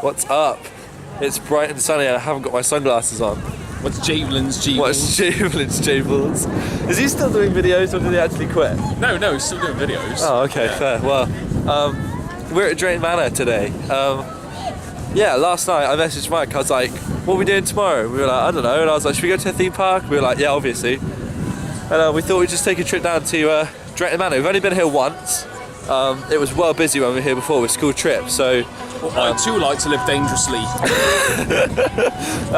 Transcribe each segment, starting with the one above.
What's up? It's bright and sunny and I haven't got my sunglasses on. What's Javelin's Jables? What's Javelin's Jables? Is he still doing videos or did he actually quit? No, he's still doing videos. Oh, okay, fair. Well, we're at Drayton Manor today. Yeah, last night I messaged Mike, I was like, what are we doing tomorrow? We were like, I don't know. And I was like, should we go to a theme park? We were like, yeah, obviously. And we thought we'd just take a trip down to Drayton Manor. We've only been here once. It was well busy when we were here before with school trips, so... I too like to live dangerously.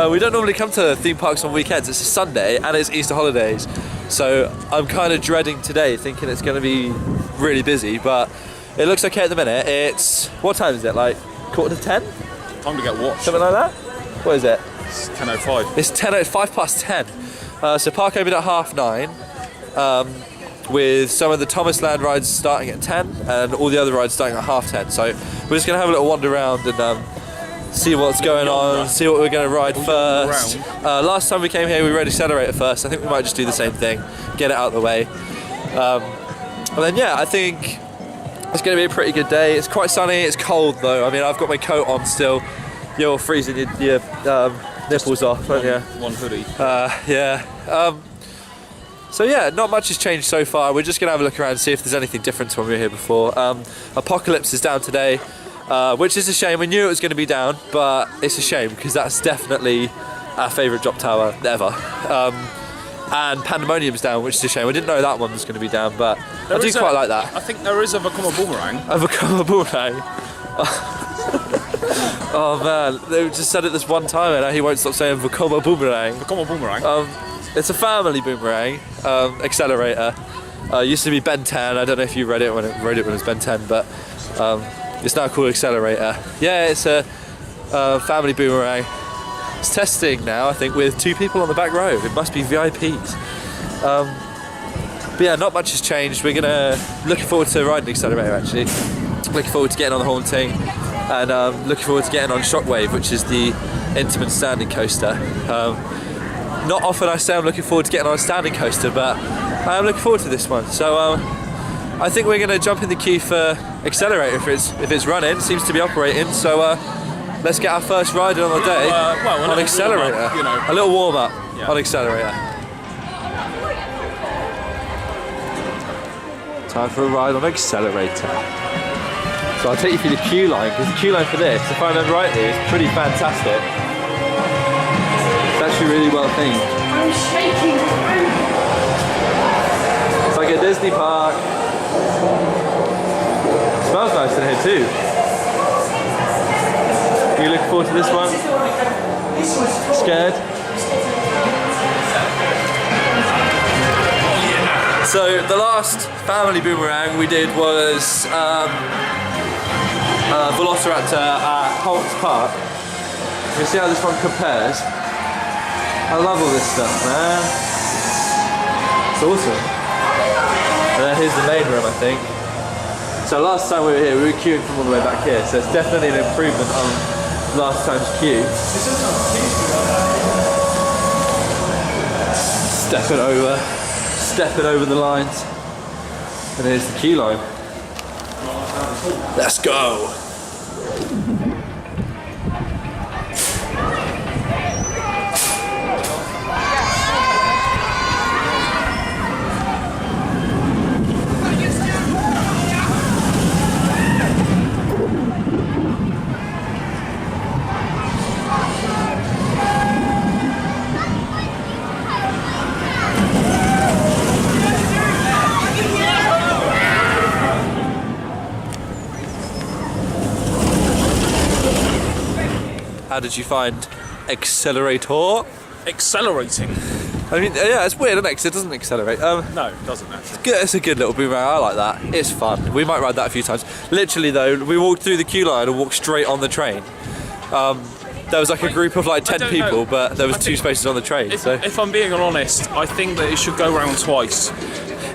We don't normally come to theme parks on weekends. It's a Sunday and it's Easter holidays. So I'm kind of dreading today, thinking it's going to be really busy, but it looks okay at the minute. It's... What time is it? Like 9:45? Time to get watched. Something like that? What is it? It's 10:05. It's 5:10. So park opened at 9:30. With some of the Thomas Land rides starting at 10 and all the other rides starting at 10:30. So we're just going to have a little wander around and see what's going on, see what we're going to ride first. Last time we came here we rode Accelerator first. I think we might just do the same thing, get it out of the way. And then yeah, I think it's going to be a pretty good day. It's quite sunny, it's cold though. I mean, I've got my coat on still. You're freezing your nipples off, aren't you? One hoodie. Yeah. So yeah, not much has changed so far. We're just going to have a look around and see if there's anything different to when we were here before. Apocalypse is down today, which is a shame. We knew it was going to be down, but it's a shame because that's definitely our favourite drop tower ever. And Pandemonium's down, which is a shame. We didn't know that one was going to be down, but I do quite like that. I think there is a Vekoma Boomerang. A Vekoma Boomerang? Oh man, they just said it this one time and now he won't stop saying Vekoma Boomerang. Vekoma Boomerang? It's a family boomerang, accelerator. Used to be Ben 10. I don't know if you read it when it was Ben 10, but it's now called Accelerator. Yeah, it's a family boomerang. It's testing now, I think, with 2 people on the back row. It must be VIPs. But yeah, not much has changed. We're looking forward to riding Accelerator actually. Looking forward to getting on the Haunting, and looking forward to getting on Shockwave, which is the Intamin standing coaster. Not often I say I'm looking forward to getting on a standing coaster, but I am looking forward to this one. So I think we're going to jump in the queue for Accelerator if it's running. It seems to be operating. So let's get our first ride on the day on Accelerator. Warm-up, you know. A little warm up on Accelerator. Time for a ride on Accelerator. So I'll take you through the queue line, because the queue line for this, if I remember rightly, is pretty fantastic. It's actually really well themed. I'm shaking. It's like a Disney park. It smells nice in here too. Are you looking forward to this one? Scared? So the last family boomerang we did was Velociraptor at Holt's Park. You can see how this one compares. I love all this stuff, man. It's awesome. And then here's the main room, I think. So last time we were here, we were queuing from all the way back here, so it's definitely an improvement on last time's queue. Stepping over the lines. And here's the queue line. Let's go. How did you find Accelerator? Accelerating. I mean, yeah, it's weird, isn't it? 'Cause it doesn't accelerate. No, it doesn't actually. It's a good little boomerang. I like that. It's fun. We might ride that a few times. Literally though, we walked through the queue line and walked straight on the train. There was like a group of like 10 people, but there was 2 spaces on the train. If I'm being honest, I think that it should go round twice.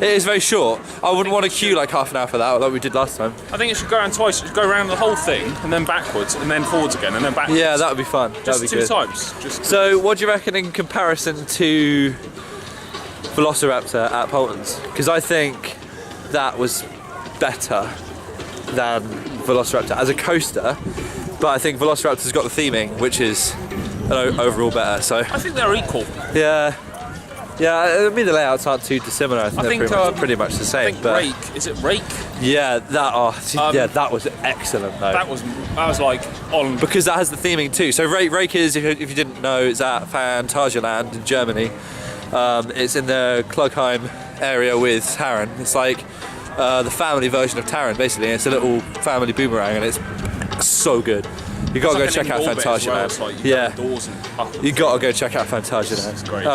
It is very short. I wouldn't want to queue like half an hour for that, like we did last time. I think it should go around twice. It should go around the whole thing, and then backwards, and then forwards again, and then backwards. Yeah, that would be fun. Just That'd be 2 good. times. So, what do you reckon in comparison to Velociraptor at Polton's? Because I think that was better than Velociraptor as a coaster. but I think Velociraptor's got the theming, which is overall better. So I think they're equal. yeah. I mean the layouts aren't too dissimilar. I think they're pretty much the same. I think Rake, is it Rake? Yeah, that was excellent though. That was like on, because that has the theming too. So Rake is, if you didn't know, it's at Phantasialand in Germany. It's in the Klugheim area with Taran. It's like the family version of Taran, basically. It's a little family boomerang, and it's so good. You gotta go check out Phantasialand. You gotta go check out Phantasialand. It's great.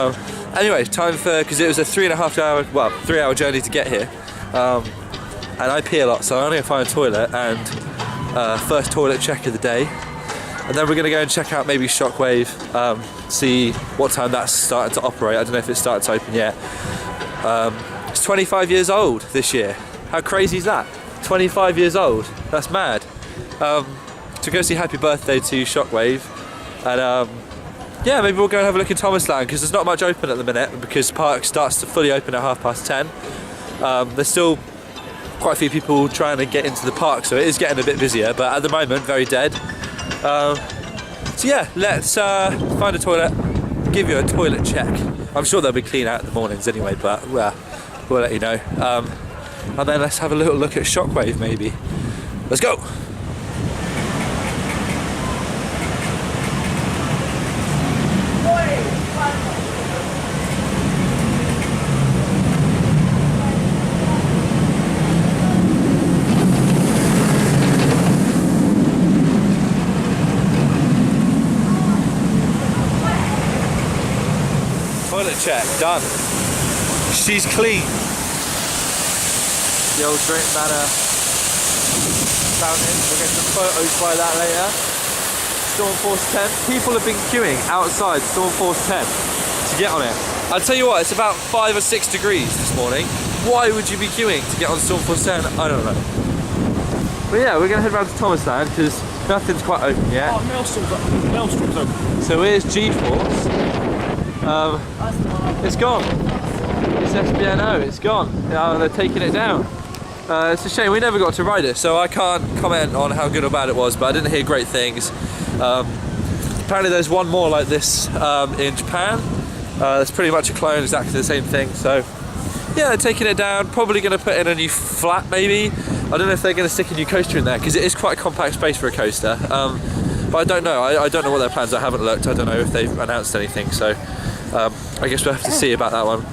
Anyway, time for, because it was a 3 hour journey to get here, and I pee a lot, so I'm gonna find a toilet, and first toilet check of the day, and then we're gonna go and check out maybe Shockwave, see what time that's starting to operate. I don't know if it's started to open yet. It's 25 years old this year. How crazy is that? 25 years old. That's mad. To go see Happy Birthday to Shockwave, and yeah, maybe we'll go and have a look in Thomasland, because there's not much open at the minute, because the park starts to fully open at 10:30. There's still quite a few people trying to get into the park, so it is getting a bit busier, but at the moment very dead. So yeah, let's find a toilet, give you a toilet check. I'm sure they'll be clean out in the mornings anyway, but we'll let you know. And then let's have a little look at Shockwave maybe. Let's go! Toilet check, done. She's clean. The old Drayton Manor fountain. We'll get some photos by that later. Storm Force 10. People have been queuing outside Storm Force 10 to get on it. I'll tell you what, it's about 5 or 6 degrees this morning. Why would you be queuing to get on Storm Force 10? I don't know. But yeah, we're going to head round to Thomasland because nothing's quite open yet. Oh, Maelstrom's open. So here's G-Force. It's gone. It's SBNO, it's gone. They're taking it down. It's a shame, we never got to ride it, so I can't comment on how good or bad it was, but I didn't hear great things. Apparently there's one more like this in Japan. It's pretty much a clone, exactly the same thing, so yeah, they're taking it down, probably going to put in a new flat maybe. I don't know if they're going to stick a new coaster in there, because it is quite a compact space for a coaster. But I don't know, I don't know what their plans are, I haven't looked, I don't know if they've announced anything, so I guess we'll have to see about that one.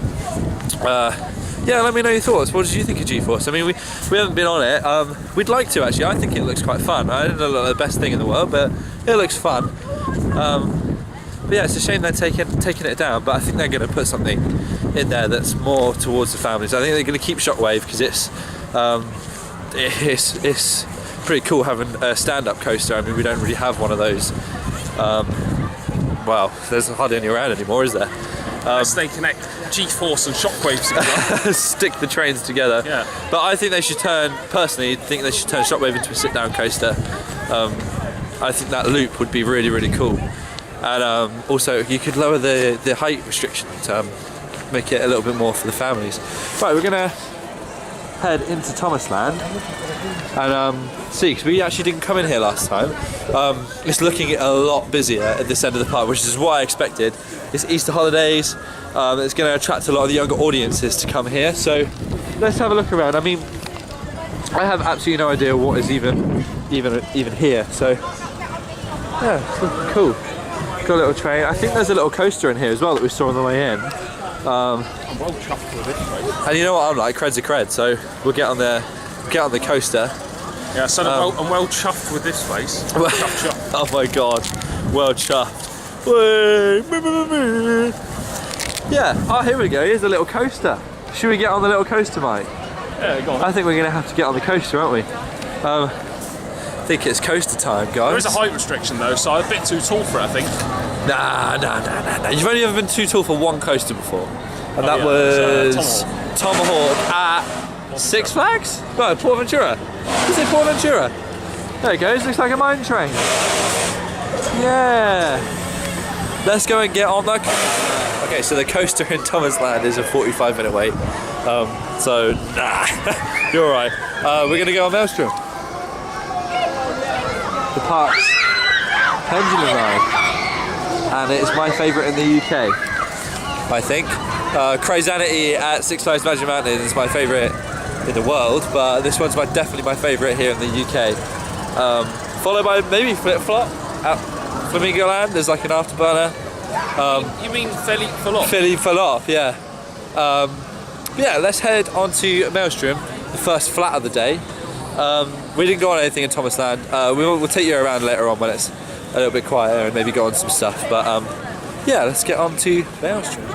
Yeah, let me know your thoughts. What did you think of G-Force? I mean, we haven't been on it. We'd like to actually. I think it looks quite fun. I don't know the best thing in the world, but it looks fun. But yeah, it's a shame they're taking it down. But I think they're going to put something in there that's more towards the families. I think they're going to keep Shockwave because it's pretty cool having a stand-up coaster. I mean, we don't really have one of those. Well, there's hardly any around anymore, is there? Unless they connect G-Force and Shockwave together. Stick the trains together. Yeah. But I think they should personally think they should turn Shockwave into a sit-down coaster. I think that loop would be really, really cool. And also, you could lower the height restriction to make it a little bit more for the families. Right, we're gonna head into Thomasland and see, because we actually didn't come in here last time. It's looking a lot busier at this end of the park, which is what I expected. It's Easter holidays. It's going to attract a lot of the younger audiences to come here. So let's have a look around. I mean, I have absolutely no idea what is even here. So yeah, it's looking cool. Got a little train. I think there's a little coaster in here as well that we saw on the way in. I'm well chuffed with it. And you know what I'm like, cred's a cred. So we'll get on the coaster. Yeah, so I'm well chuffed with this place. Chuffed. Oh my god, well chuffed. Yeah, oh here we go, here's a little coaster. Should we get on the little coaster, Mike? Yeah, go on. I think we're going to have to get on the coaster, aren't we? I think it's coaster time, guys. There is a height restriction though, so I'm a bit too tall for it, I think. Nah. You've only ever been too tall for one coaster before. And that was Tomahawk at Six Flags? No, Portaventura. Is it Portaventura? There it goes, looks like a mine train. Yeah. Let's go and get on the... Okay, so the coaster in Thomasland is a 45-minute wait. So, nah, you're alright. We're going to go on Maelstrom. The park's pendulum ride, and it's my favourite in the UK, I think. Crazanity at Six Flags Magic Mountain is my favourite in the world, but this one's definitely my favourite here in the UK. Followed by maybe Flip Flop at Flamingo Land. There's like an afterburner. You mean Philly Flop? Philly Flop, yeah. Yeah, let's head on to Maelstrom, the first flat of the day. We didn't go on anything in Thomas Land. We'll take you around later on when it's a little bit quieter and maybe go on some stuff. But yeah, let's get on to Maelstrom.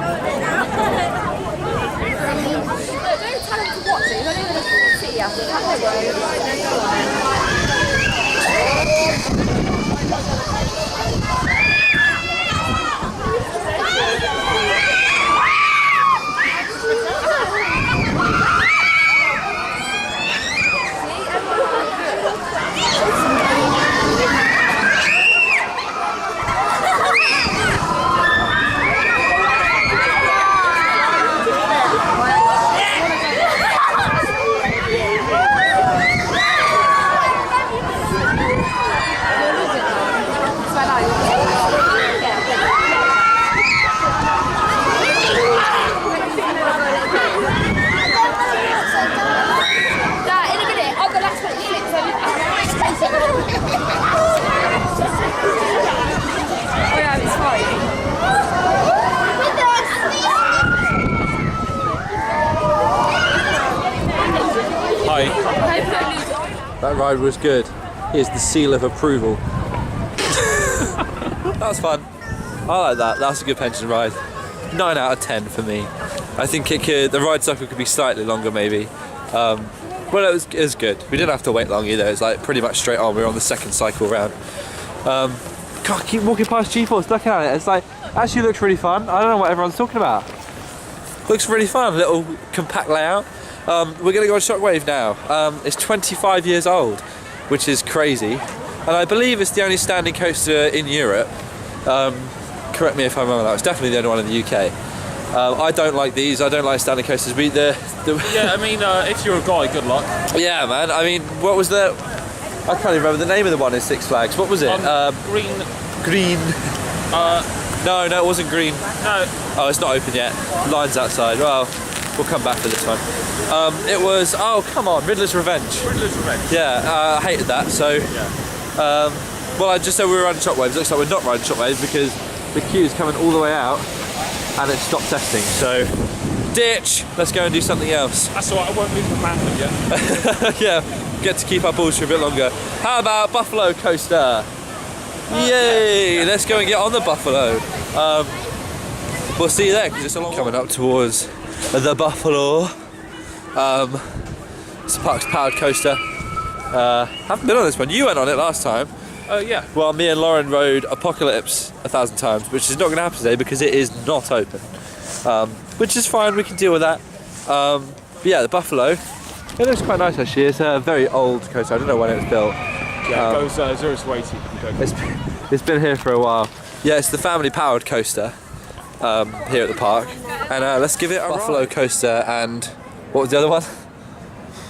That ride was good. Here's the seal of approval. That was fun. I like that. That's a good pension ride. 9 out of 10 for me. I think the ride cycle could be slightly longer maybe. Well, it was good. We didn't have to wait long either. It's like pretty much straight on. We were on the second cycle round. God, I keep walking past G-Force looking at it. It's like, actually looks really fun. I don't know what everyone's talking about. Looks really fun. Little compact layout. We're going to go on Shockwave now. It's 25 years old, which is crazy. And I believe it's the only standing coaster in Europe. Correct me if I'm wrong, it's definitely the only one in the UK. I don't like these, I don't like standing coasters. Yeah, I mean, if you're a guy, good luck. Yeah, man, I mean, what was I can't even remember the name of the one in Six Flags. What was it? Green. Green. No, it wasn't green. No. Oh, it's not open yet. Line's outside. Well, we'll come back for this one. It was, oh, come on, Riddler's Revenge. Riddler's Revenge. Yeah, I hated that, so... Yeah. Well, I just said we were riding Shockwaves. Looks like we're not riding Shockwaves because the queue's coming all the way out and it's stopped testing, so... Ditch! Let's go and do something else. That's alright, I won't leave the mountain yet. Yeah, get to keep our balls for a bit longer. How about Buffalo Coaster? Yay! Let's go and get on the Buffalo. We'll see you there because it's a long coming up towards the Buffalo. It's a Parks powered coaster. Haven't been on this one. You went on it last time. Oh yeah. Well, me and Lauren rode Apocalypse 1,000 times, which is not going to happen today because it is not open. Which is fine. We can deal with that. But yeah, the Buffalo. It looks quite nice actually. It's a very old coaster. I don't know when it was built. Yeah, it goes 0 to 80. It's been here for a while. Yeah, it's the family powered coaster here at the park. And let's give it a Buffalo ride. Coaster and what was the other one?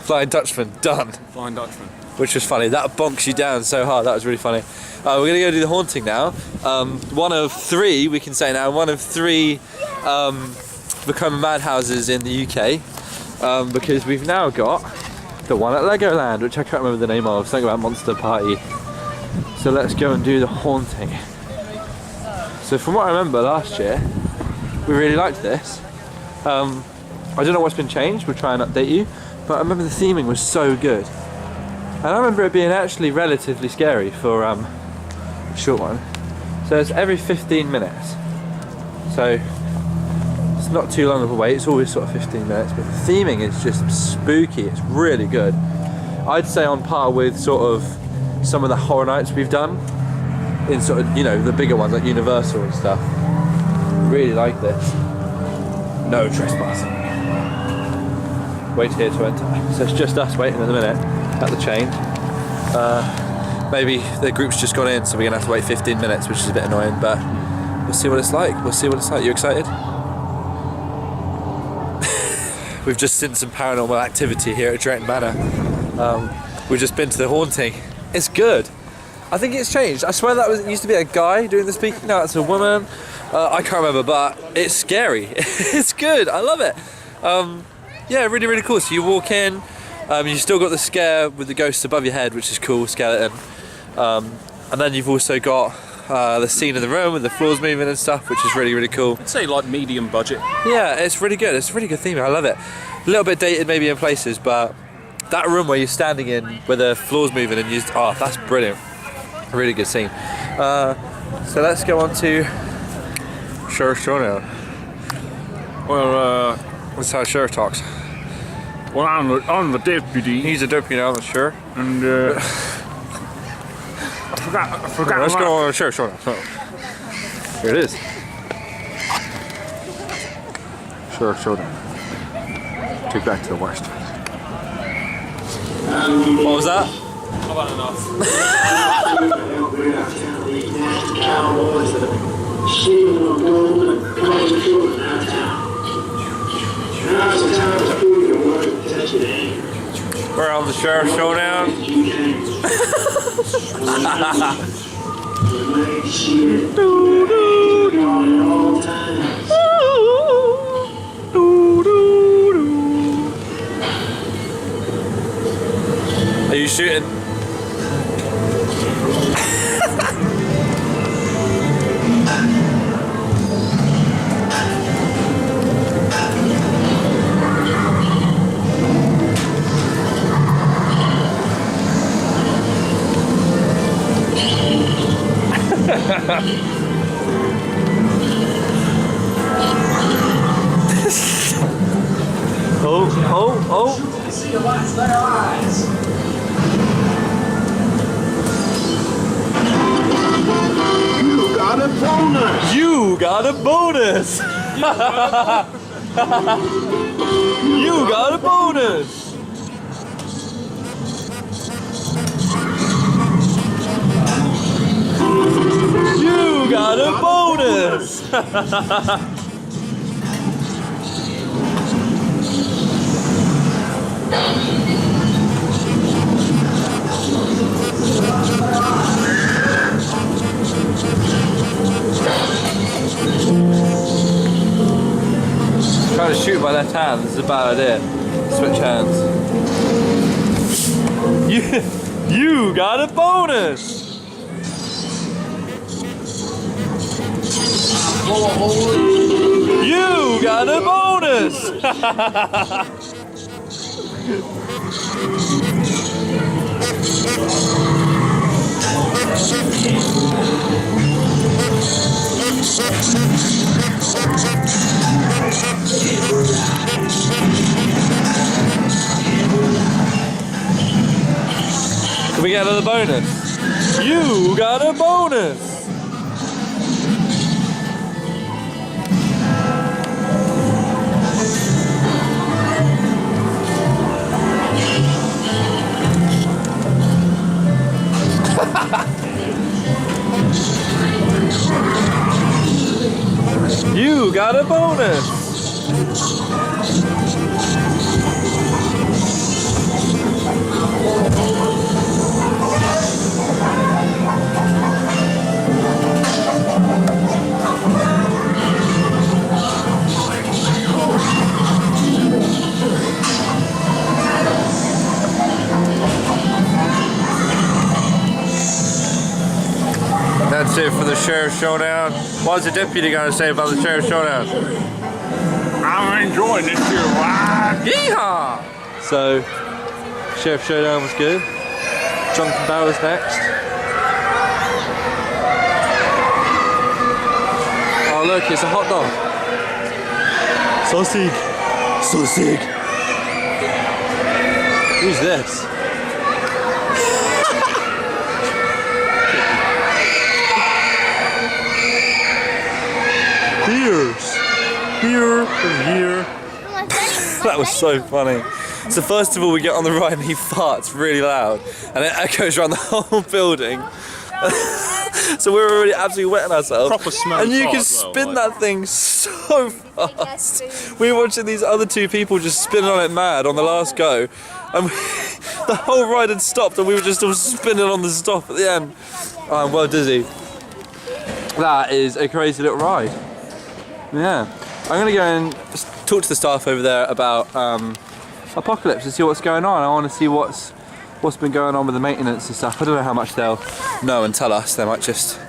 Flying Dutchman. Done. Flying Dutchman. Which was funny. That bonks you down so hard. That was really funny. We're going to go do the Haunting now. One of three, we can say now, one of three Vekoma Madhouses in the UK. Because we've now got the one at Legoland, which I can't remember the name of. Something about Monster Party. So let's go and do the Haunting. So from what I remember last year, we really liked this. I don't know what's been changed. We'll try and update you. But I remember the theming was so good. And I remember it being actually relatively scary for a short one. So it's every 15 minutes. So it's not too long of a wait, it's always sort of 15 minutes, but the theming is just spooky, it's really good. I'd say on par with sort of some of the horror nights we've done in sort of, you know, the bigger ones like Universal and stuff. Really like this. No trespassing. Wait here to enter. So it's just us waiting at the minute at the change. Maybe the group's just gone in, so we're gonna have to wait 15 minutes, which is a bit annoying, but we'll see what it's like. We'll see what it's like. You excited? We've just seen some paranormal activity here at Drayton Manor. We've just been to the Haunting. It's good. I think it's changed. I swear that it used to be a guy doing the speaking, now it's a woman. I can't remember, but it's scary. It's good, I love it. Yeah, really, really cool. So you walk in, you still got the scare with the ghosts above your head, which is cool, skeleton. And then you've also got the scene in the room with the floors moving and stuff, which is really, really cool. I'd say like medium budget. Yeah, it's really good. It's a really good theme. I love it. A little bit dated maybe in places, but that room where you're standing in, where the floor's moving, and oh, that's brilliant. A really good scene. So let's go on to Sheriff Showdown. Well, That's how Sheriff talks. well, I'm the deputy, He's a deputy now, I'm sure. and I forgot. Let's go on Sheriff Showdown. So, here it is. Sheriff Showdown. Take back to the West. What was that? I've had enough. We're on the Sheriff Showdown. Are you shooting? Oh. See the lights in their eyes. You got a bonus! You got a bonus! You got a bonus! You got a bonus! Trying to shoot by left hand, this is a bad idea. Switch hands. You got a bonus! You got a bonus! Can we get another bonus? You got a bonus! You got a bonus! That's it for the Sheriff Showdown. What's the deputy got to say about the Sheriff Showdown? I'm enjoying this here ride. Yeehaw! So, Sheriff Showdown was good. Drunken Barrel's next. Oh look, it's a hot dog. Sausage. Sausage. Who's this? Beer of year. That was so funny. So first of all, we get on the ride and he farts really loud, and it echoes around the whole building. So we were already absolutely wetting ourselves. Proper smell. And you can spin that thing so fast. We were watching these other two people just spinning on it mad on the last go, and The whole ride had stopped and we were just all spinning on the stop at the end. I'm well dizzy. That is a crazy little ride. Yeah. I'm going to go and talk to the staff over there about Apocalypse and see what's going on. I want to see what's been going on with the maintenance and stuff. I don't know how much they'll know and tell us. They might just...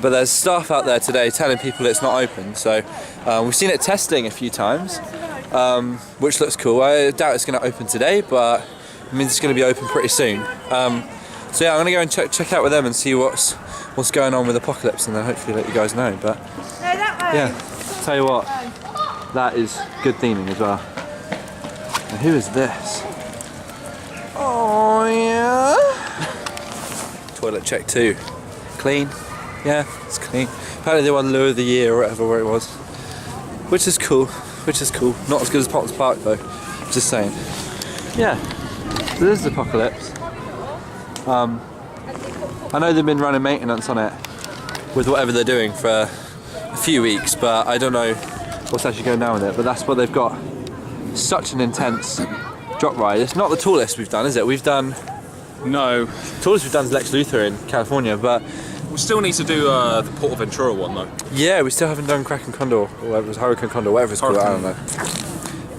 But there's staff out there today telling people it's not open. So we've seen it testing a few times, which looks cool. I doubt it's going to open today, but it means it's going to be open pretty soon. So yeah, I'm going to go and check out with them and see what's going on with Apocalypse, and then hopefully let you guys know. But yeah, tell you what, that is good theming as well. And who is this? Oh yeah. Toilet check too. Clean. Yeah, it's clean. Apparently they won Lure of the Year or whatever where it was. Which is cool. Not as good as Potter's Park though. Just saying. Yeah. So this is Apocalypse. I know they've been running maintenance on it with whatever they're doing for a few weeks, but I don't know what's actually going down with it. But that's what they've got. Such an intense drop ride. It's not the tallest we've done, is it? We've done... No. The tallest we've done is Lex Luthor in California, but... We still need to do the Port of Ventura one though. Yeah, we still haven't done Kraken Condor, or whatever it was, Hurricane Condor, whatever it's called, I don't know.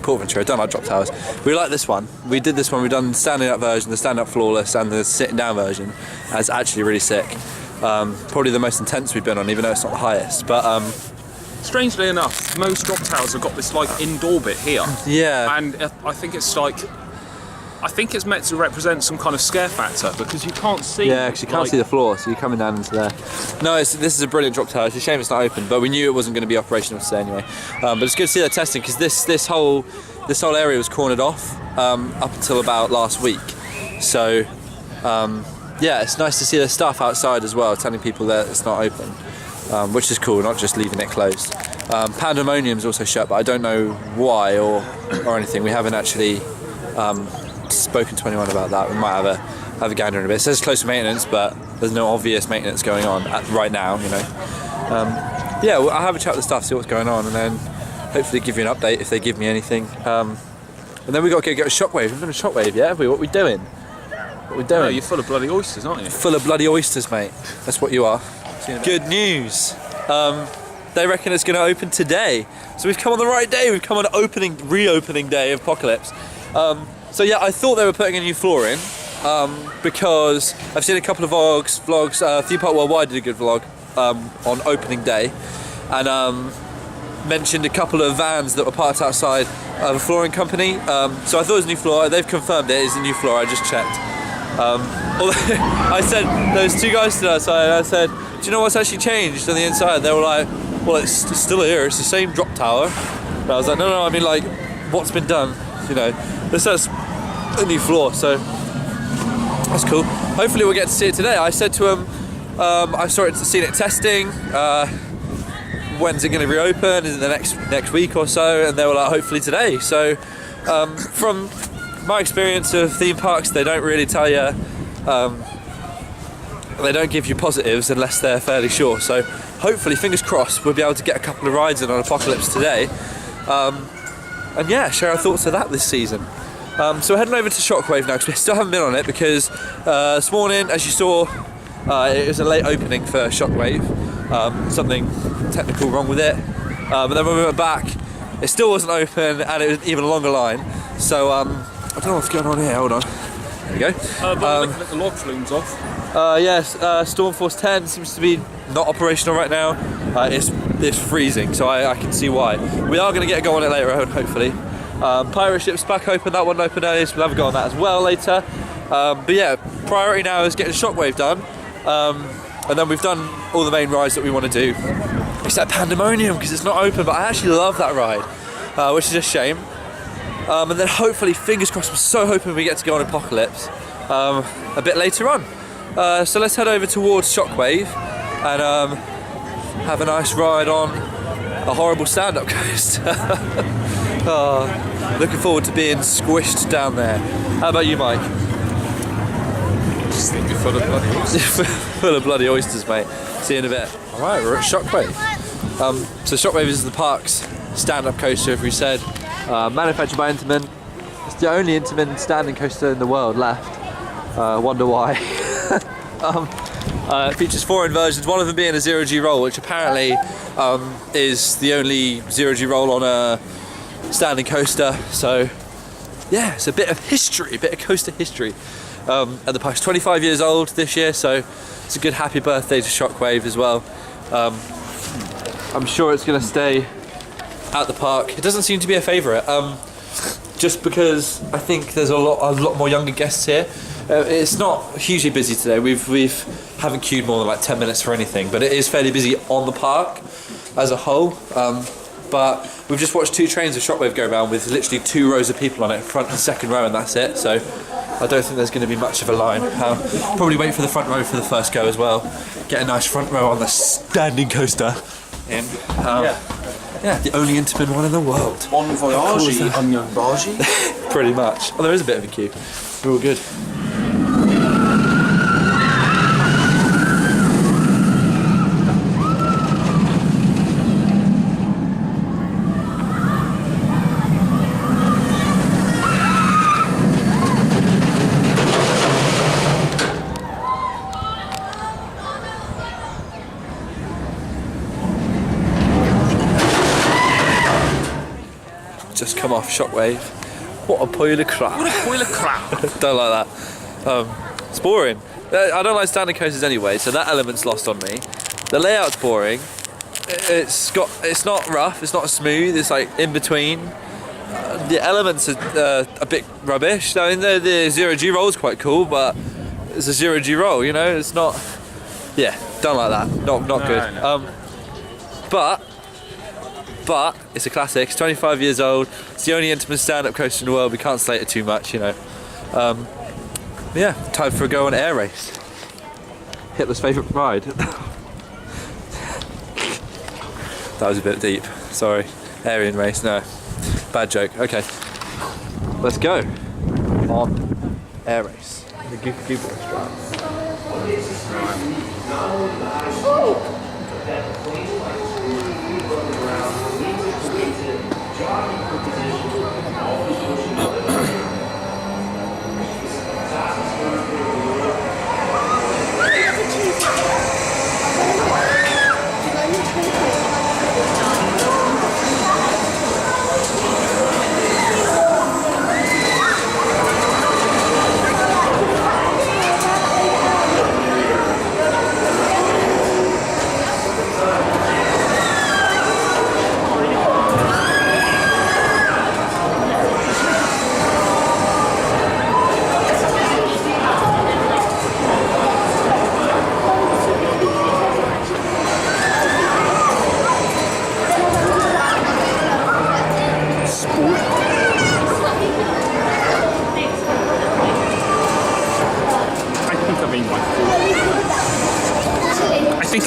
Port of Ventura, done our drop towers. We like this one. We did this one, we've done the standing up version, the stand up flawless, and the sitting down version. That's actually really sick. Probably the most intense we've been on, even though it's not the highest. But strangely enough, most drop towers have got this like indoor bit here. Yeah. And I think it's meant to represent some kind of scare factor because you can't see. Yeah, because you can't see the floor, so you're coming down into there. No, this is a brilliant drop tower. It's a shame it's not open, but we knew it wasn't going to be operational today anyway. But it's good to see that testing because this whole area was cornered off up until about last week. So yeah, it's nice to see the staff outside as well, telling people that it's not open, which is cool, not just leaving it closed. Pandemonium's also shut, but I don't know why or anything. We haven't actually spoken to anyone about that. We might have a gander in a bit. It says close to maintenance, but there's no obvious maintenance going on right now, you know. Yeah, well, I'll have a chat with the staff, see what's going on, and then hopefully give you an update if they give me anything. And then we got to get a shockwave. We've done a shockwave, yeah, have we? What are we doing? No, you're full of bloody oysters, aren't you? Full of bloody oysters, mate. That's what you are. Good news. They reckon it's going to open today. So we've come on the right day. We've come on reopening day of Apocalypse. So yeah, I thought they were putting a new floor in because I've seen a couple of vlogs. Theme Park Worldwide did a good vlog on opening day and mentioned a couple of vans that were parked outside of a flooring company. So I thought it was a new floor. They've confirmed it is a new floor. I just checked. I said, there was two guys stood outside and I said, do you know what's actually changed on the inside? They were like, well, it's still here. It's the same drop tower. And I was like, no, I mean like, what's been done? You know, this is a new floor, so that's cool. Hopefully we'll get to see it today. I said to them, I've seen it testing. When's it going to reopen? Is it the next week or so? And they were like, hopefully today. So from my experience of theme parks, they don't really tell you, they don't give you positives unless they're fairly sure. So hopefully, fingers crossed, we'll be able to get a couple of rides in on Apocalypse today. And yeah, share our thoughts of that this season. So we're heading over to Shockwave now because we still haven't been on it because this morning, as you saw, it was a late opening for Shockwave. Something technical wrong with it. But then when we went back, it still wasn't open and it was even a longer line. So I don't know what's going on here. Hold on. There we go. Looking at the log flumes off. Yes, Stormforce 10 seems to be not operational right now. It's freezing, so I can see why. We are going to get a go on it later, hopefully. Pirate ship's back open, that one opened earlier, so we'll have a go on that as well later. But yeah, priority now is getting Shockwave done. And then we've done all the main rides that we want to do. Except Pandemonium, because it's not open, but I actually love that ride, which is a shame. And then hopefully, fingers crossed, I'm so hoping we get to go on Apocalypse a bit later on. So let's head over towards Shockwave and have a nice ride on a horrible stand-up coaster. Looking forward to being squished down there. How about you, Mike? Just think you're full of bloody oysters. Full of bloody oysters, mate. See you in a bit. Alright, we're at Shockwave. So Shockwave is the park's stand-up coaster, as we said. Manufactured by Intamin. It's the only Intamin standing coaster in the world left. Wonder why. It features 4 inversions, one of them being a 0G roll, which apparently is the only 0G roll on a standing coaster. So yeah, it's a bit of history, a bit of coaster history. And the park's 25 years old this year, so it's a good happy birthday to Shockwave as well. I'm sure it's going to stay at the park. It doesn't seem to be a favourite, just because I think there's a lot more younger guests here. It's not hugely busy today. We haven't queued more than like 10 minutes for anything, but it is fairly busy on the park as a whole. But we've just watched 2 trains of Shockwave go around with literally 2 rows of people on it, front and second row, and that's it. So I don't think there's going to be much of a line. Probably wait for the front row for the first go as well. Get a nice front row on the standing coaster. And yeah, the only Intamin one in the world. Bon voyage, onion bargy. Pretty much. Oh, there is a bit of a queue. We're all good. Just come off Shockwave. What a pile of crap. What a pile of crap. Don't like that. It's boring. I don't like standing coasters anyway, so that element's lost on me. The layout's boring. It's not rough, it's not smooth, it's like in between. The elements are a bit rubbish. I mean, the 0G roll is quite cool, but it's a 0G roll, you know? It's not... Yeah, don't like that. Not good. No. But it's a classic. It's 25 years old. It's the only Intamin stand-up coaster in the world. We can't slate it too much, you know. Yeah, time for a go on air race. Hitler's favourite ride. That was a bit deep. Sorry. Aryan race. No, bad joke. Okay, let's go on air race. The Goofy Goober restaurant.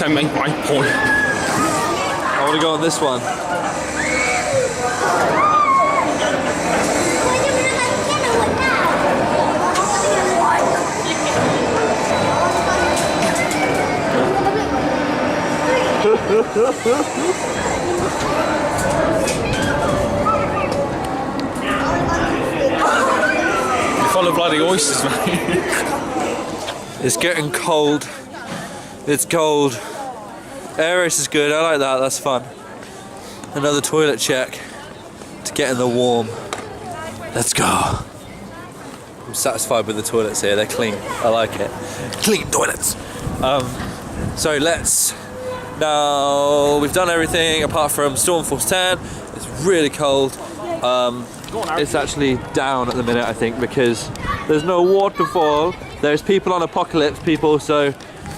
I made my point. I want to go on this one. You're full of bloody oysters, mate. It's getting cold. It's cold. Air race is good, I like that, that's fun. Another toilet check to get in the warm. Let's go. I'm satisfied with the toilets here, they're clean. I like it. Clean toilets. So let's... Now, we've done everything apart from Stormforce 10. It's really cold. It's actually down at the minute, I think, because there's no waterfall. There's people on Apocalypse, so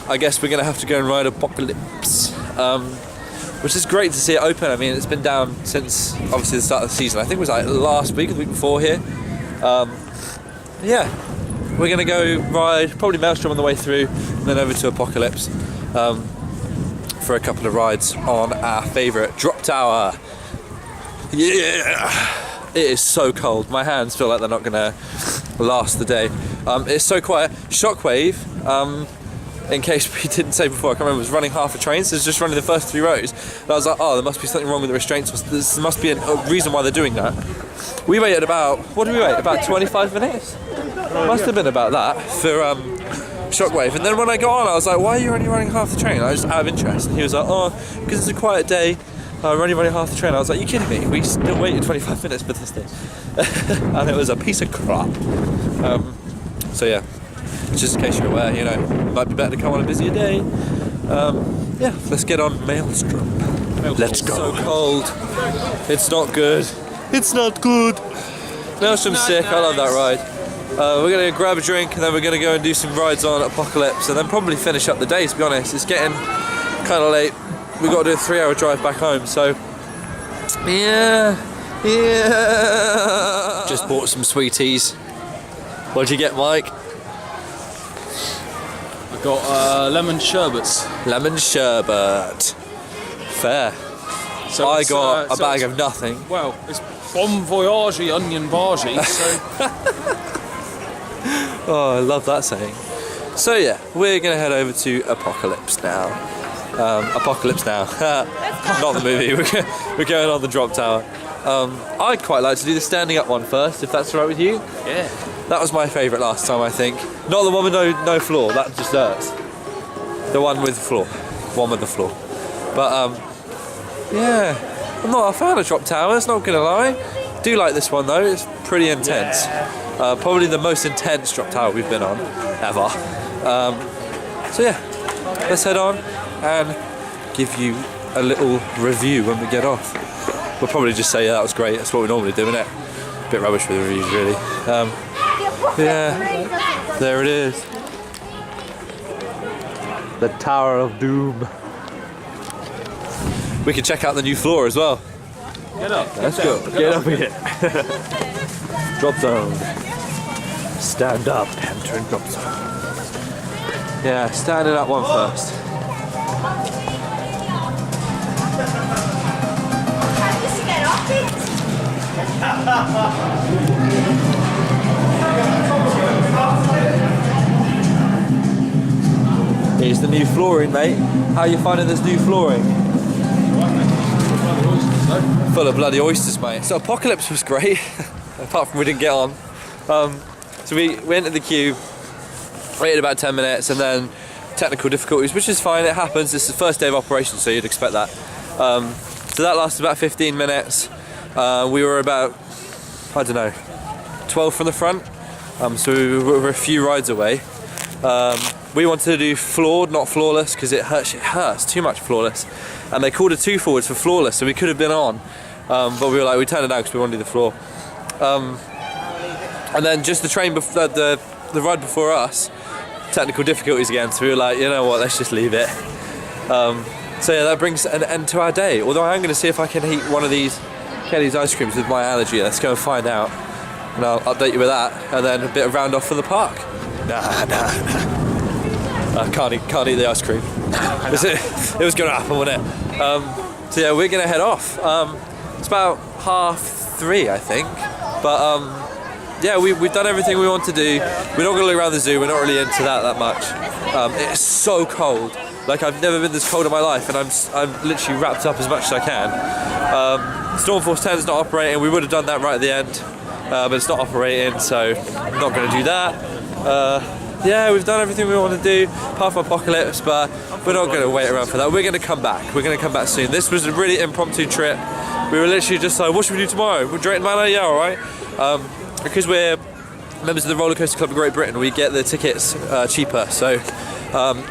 I guess we're going to have to go and ride Apocalypse, which is great to see it open. I mean, it's been down since, obviously, the start of the season. I think it was like last week or the week before here. Yeah, we're going to go ride probably Maelstrom on the way through, and then over to Apocalypse for a couple of rides on our favourite Drop Tower. Yeah! It is so cold. My hands feel like they're not going to last the day. It's so quiet. Shockwave, in case we didn't say before, I can't remember, was running half a train, so it's just running the first 3 rows. And I was like, oh, there must be something wrong with the restraints. There must be a reason why they're doing that. We waited about, what did we wait? About 25 minutes? Must have been about that for Shockwave. And then when I got on, I was like, why are you only running half the train? I was just out of interest. And he was like, oh, because it's a quiet day. We're only running half the train. I was like, you kidding me? We still waited 25 minutes for this thing. And it was a piece of crap. So yeah, just in case you're aware, you know, it might be better to come on a busier day. Yeah, let's get on Maelstrom. Let's go. It's so cold. It's not good. It's not good. Maelstrom's sick. I love that ride. We're going to grab a drink and then we're going to go and do some rides on Apocalypse and then probably finish up the day, to be honest. It's getting kind of late. We've got to do a 3-hour drive back home, so yeah. Just bought some sweeties. What'd you get, Mike? I got lemon sherbets. Lemon sherbet. Fair. So I got a bag of nothing. Well, it's Bon Voyage onion bhaji, so... Oh, I love that saying. So yeah, we're going to head over to Apocalypse now. Apocalypse Now. Not the movie. We're going on the drop tower. I'd quite like to do the standing up one first, if that's all right with you. Yeah. That was my favourite last time, I think. Not the one with no floor. That just hurts. The one with the floor. One with the floor. But yeah, I'm not a fan of drop towers. Not gonna lie. Do like this one though. It's pretty intense. Probably the most intense drop tower we've been on ever. So yeah, let's head on and give you a little review when we get off. We'll probably just say, yeah, that was great. That's what we normally do, isn't it? A bit rubbish for the reviews, really. Yeah, there it is. The Tower of Doom. We can check out the new floor as well. Get up. Let's go. Get up again. Drop zone. Stand up. Enter and drop zone. Yeah, standing up one first. Here's the new flooring, mate. How are you finding this new flooring? Full of bloody oysters, mate. So Apocalypse was great, apart from we didn't get on. So we went into the queue, waited about 10 minutes, and then technical difficulties, which is fine, it happens. It's the first day of operation, so you'd expect that. So that lasted about 15 minutes. We were about, I don't know, 12 from the front. So we were a few rides away. We wanted to do floored, not flawless, because it hurts too much flawless. And they called a 2 forwards for flawless, so we could have been on. But we were like, we turned it down because we wanted to do the floor. And then just the train, the ride before us, technical difficulties again, so we were like, you know what, let's just leave it. So yeah, that brings an end to our day. Although I am going to see if I can eat one of these Kelly's ice creams with my allergy. Let's go and find out. And I'll update you with that. And then a bit of round off for the park. Nah. I can't eat the ice cream. It was going to happen, wasn't it? So yeah, we're going to head off. It's about 3:30, I think. But yeah, we've done everything we want to do. We're not going to look around the zoo. We're not really into that much. It's so cold. Like, I've never been this cold in my life, and I'm literally wrapped up as much as I can. Stormforce 10 is not operating. We would have done that right at the end, but it's not operating, so I'm not going to do that. Yeah, we've done everything we want to do, apart from Apocalypse, but we're not going to wait around for that. We're going to come back. We're going to come back soon. This was a really impromptu trip. We were literally just like, what should we do tomorrow? We're Drayton Manor? Yeah, all right. Because we're members of the Roller Coaster Club of Great Britain, we get the tickets cheaper. So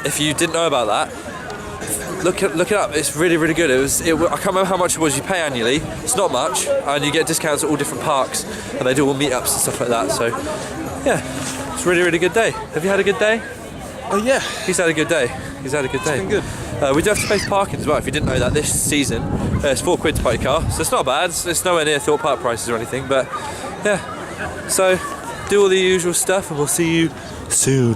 if you didn't know about that, look it up. It's really, really good. I can't remember how much it was you pay annually. It's not much, and you get discounts at all different parks, and they do all meetups and stuff like that. So yeah, it's a really, really good day. Have you had a good day? Oh yeah. He's had a good day. It's been good. We do have to pay for parking as well. If you didn't know that, this season it's £4 to park your car, so it's not bad. It's nowhere near Thorpe Park prices or anything, but yeah. So do all the usual stuff, and we'll see you soon.